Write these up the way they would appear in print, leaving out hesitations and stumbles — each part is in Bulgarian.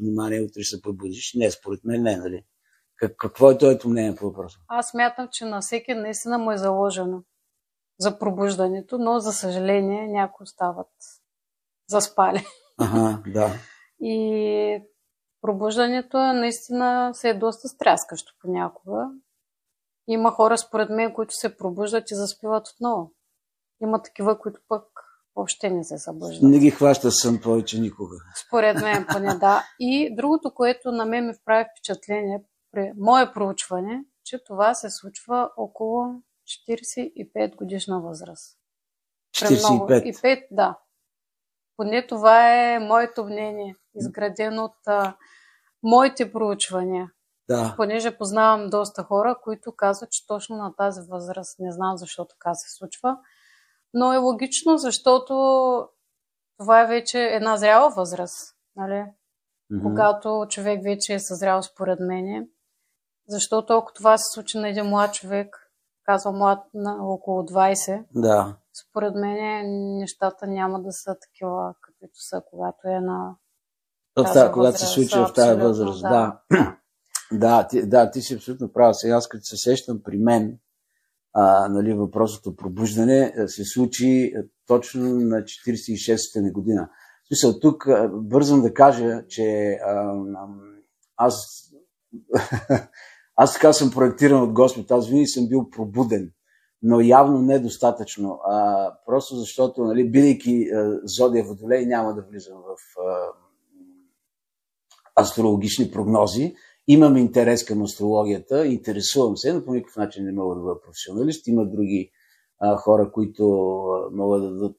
внимание, утре ще се пробудиш. Не, според мен не, нали? Какво е твоето мнение по въпроса? Аз смятам, че на всеки наистина му е заложено за пробуждането, но за съжаление някои остават заспали. Ага, да. И пробуждането наистина се е доста стряскащо понякога. Има хора, според мен, които се пробуждат и заспиват отново. Има такива, които пък въобще не се събуждат. Не ги хваща сън повече никога. Според мен поне да. И другото, което на мен ми прави впечатление при мое проучване, че това се случва около 45 годишна възраст. 45? Да. Поне това е моето мнение, изградено от моите проучвания. Да. Понеже познавам доста хора, които казват, че точно на тази възраст, не знам защо така се случва, но е логично, защото това е вече една зряла възраст, нали? Когато човек вече е съзрял, според мен. Защото ако това се случи на един млад човек, казва млад на около 20, да. Според мен нещата няма да са такива, каквито са, когато е на тази когато се случва в тази възраст. Да, ти си абсолютно права. Сега аз като се сещам при мен, нали, въпросното пробуждане се случи точно на 46-та ми година. В смисъл, тук бързам да кажа, че аз така съм проектиран от Господ. Аз винаги съм бил пробуден, но явно недостатъчно. Просто защото, нали, бидейки зодия Водолей, няма да влизам в астрологични прогнози. Имам интерес към астрологията, интересувам се, но по никакъв начин не мога да бъда професионалист. Има други хора, които могат да дадат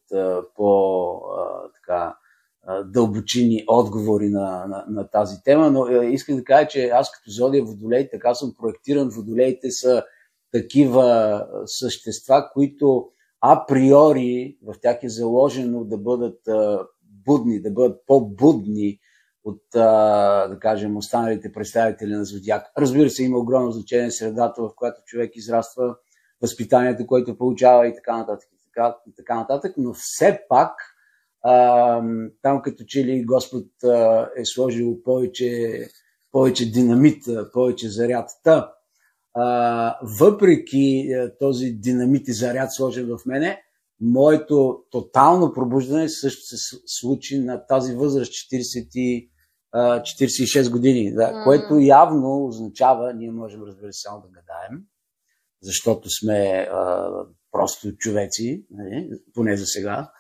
дълбочини отговори на тази тема, но исках да кажа, че аз като зодия Водолей, така съм проектиран. Водолеите са такива същества, които априори в тях е заложено да бъдат будни, да бъдат по-будни от, да кажем, останалите представители на зодиак. Разбира се, има огромно значение средата, в която човек израства, възпитанието, което получава и така нататък, но все пак там като че ли Господ е сложил повече динамит, повече зарядта. Въпреки този динамит и заряд сложен в мене, моето тотално пробуждане също се случи на тази възраст 46 години, да, което явно означава, ние можем, разбира се, само да гадаем, защото сме просто човеци, поне за сега.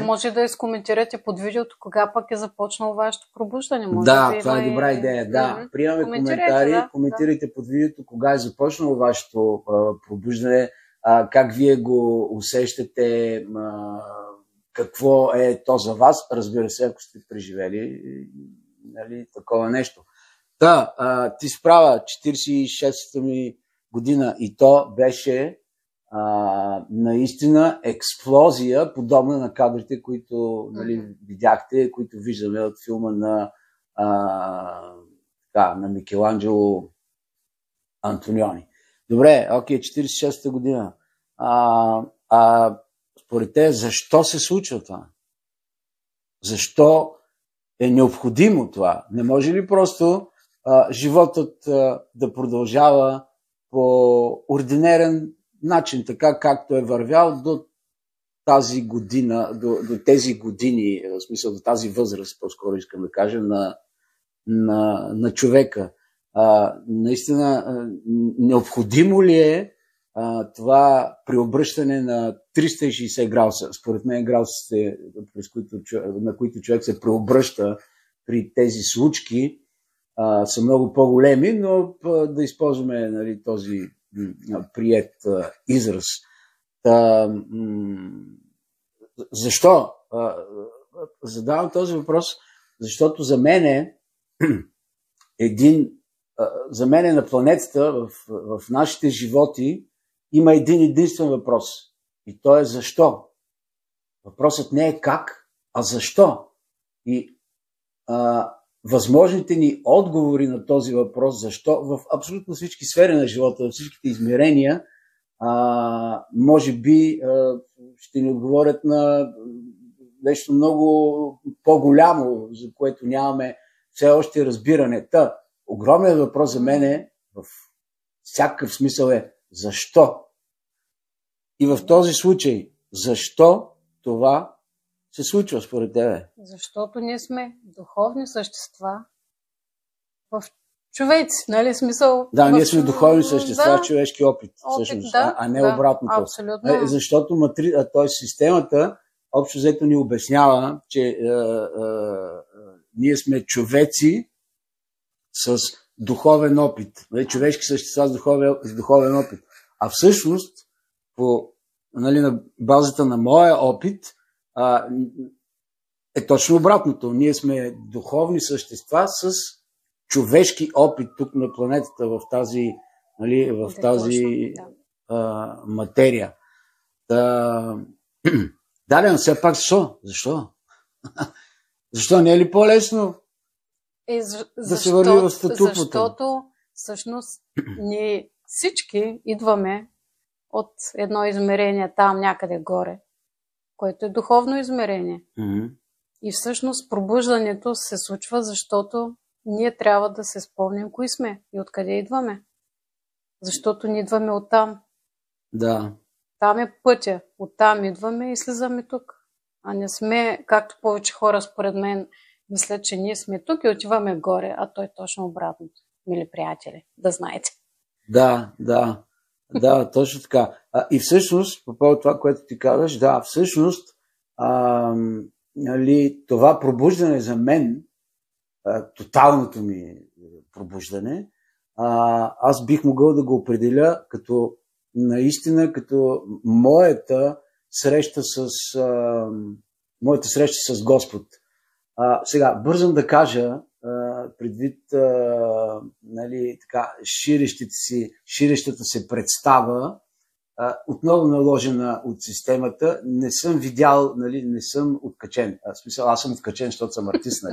Може да изкоментирате под видеото кога пък е започнало вашето пробуждане. Това е добра идея. Да, приемаме коментари, коментирайте под видеото кога е започнало вашето пробуждане, как вие го усещате, какво е то за вас, разбира се, ако сте преживели, нали, такова нещо. Ти справа 46-та ми година и то беше наистина експлозия, подобна на кадрите, които, нали, видяхте, които виждаме от филма на Микеланджело Антониони. Добре, 46-та година. Според те, защо се случва това? Защо е необходимо това? Не може ли просто животът да продължава по ординерен начин, така както е вървял до тази година, до тези години, в смисъл до тази възраст, по-скоро искам да кажа, на човека. Наистина, необходимо ли е това преобръщане на 360 градуса? Според мен градусите, на които човек се преобръща при тези случки, са много по-големи, но да използваме, нали, този приет израз. Защо? Задавам този въпрос, защото за мен на планетата, в нашите животи, има един единствен въпрос. И то е защо? Въпросът не е как, а защо? И възможните ни отговори на този въпрос, защо, в абсолютно всички сфери на живота, във всичките измерения, може би ще ни отговорят на нещо много по-голямо, за което нямаме все още разбиране. Огромният въпрос за мен е, в всякакъв смисъл е, защо? И в този случай, защо това се случва според тебе? Защото ние сме духовни същества в човеци, нали? Смисъл. Да, ние сме духовни същества в човешки опит, всъщност, а не обратното. Абсолютно. Защото системата общо взето ни обяснява, че ние сме човеци с духовен опит. Човешки същества с духовен опит. А всъщност, на базата на моя опит, е точно обратното. Ние сме духовни същества с човешки опит тук на планетата в тази, материя. Да, все пак защо? Защо не е ли по-лесно да се върви в статуквото? Защото всъщност ние всички идваме от едно измерение там някъде горе, което е духовно измерение. Mm-hmm. И всъщност пробуждането се случва, защото ние трябва да се спомним кои сме и откъде идваме. Защото ние идваме оттам. Да. Там е пътя. Оттам идваме и слизаме тук. А не сме, както повече хора според мен мислят, че ние сме тук и отиваме горе, а той точно обратното. Мили приятели, да знаете. Да, точно така. И всъщност, по повод това, което ти казваш, всъщност това пробуждане за мен, тоталното ми пробуждане, аз бих могъл да го определя като наистина като моята среща с Господ. Сега, бързам да кажа, предвид ширещата се представа, отново наложена от системата, не съм видял, не съм откачен. В смисъл, аз съм откачен, защото съм артист,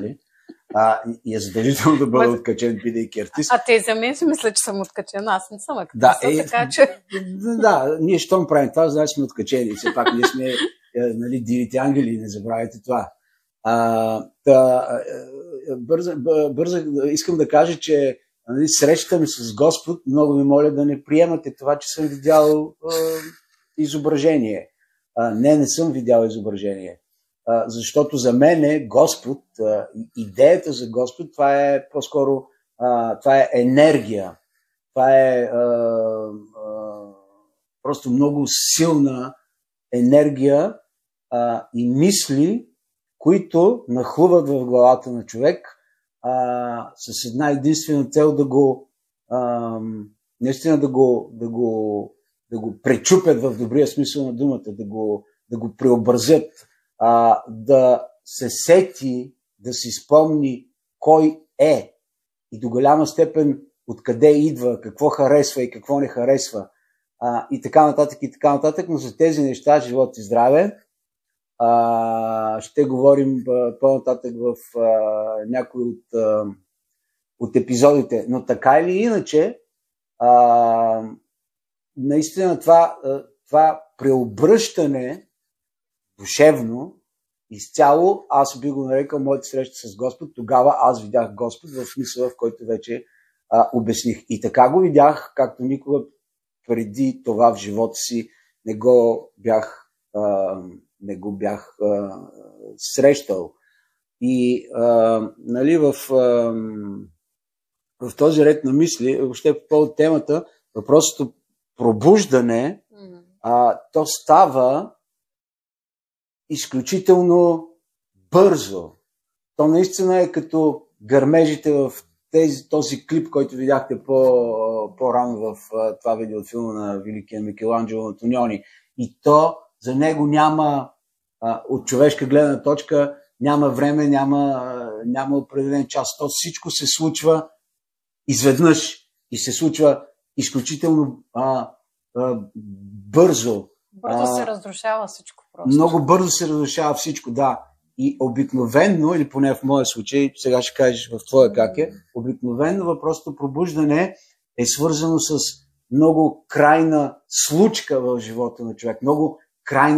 и е задължително да бъда откачен, бидейки артист. Те за мен си мисля, че съм откачен, аз не съм артист, така че... Да, ние щом правим това, значи сме откачени. Все пак ние сме дивите ангели, не забравяйте това. Искам да кажа, че срещата ми с Господ, много ви моля да не приемате това, че съм видял изображение. Не съм видял изображение. Защото за мен Господ, идеята за Господ, това е по-скоро това е енергия. Това е просто много силна енергия и мисли, които нахлуват в главата на човек с една единствена цел наистина да го пречупят в добрия смисъл на думата, да го преобразят, да се сети, да си спомни кой е и до голяма степен откъде идва, какво харесва и какво не харесва, и така нататък, но за тези неща, живот и здраве, ще говорим по-нататък в някои от епизодите. Но така или иначе, наистина това преобръщане душевно, изцяло, аз би го нарекал моята среща с Господ. Тогава аз видях Господ в смисъла, в който вече обясних. И така го видях, както никога преди това в живота си не го бях срещал. И в този ред на мисли, въобще по повод темата, въпросът пробуждане, то става изключително бързо. То наистина е като гърмежите в този клип, който видяхте по-рано в това видео от филма на великия Микеланджело Антониони. И то за него няма, от човешка гледна точка, няма време, няма определен час. То всичко се случва изведнъж и се случва изключително бързо. Бързо се разрушава всичко просто. Много бързо се разрушава всичко, да. И обикновенно, или поне в моя случай, сега ще кажеш в твоя как е, обикновено въпросното пробуждане е свързано с много крайна случка в живота на човек. Много крайна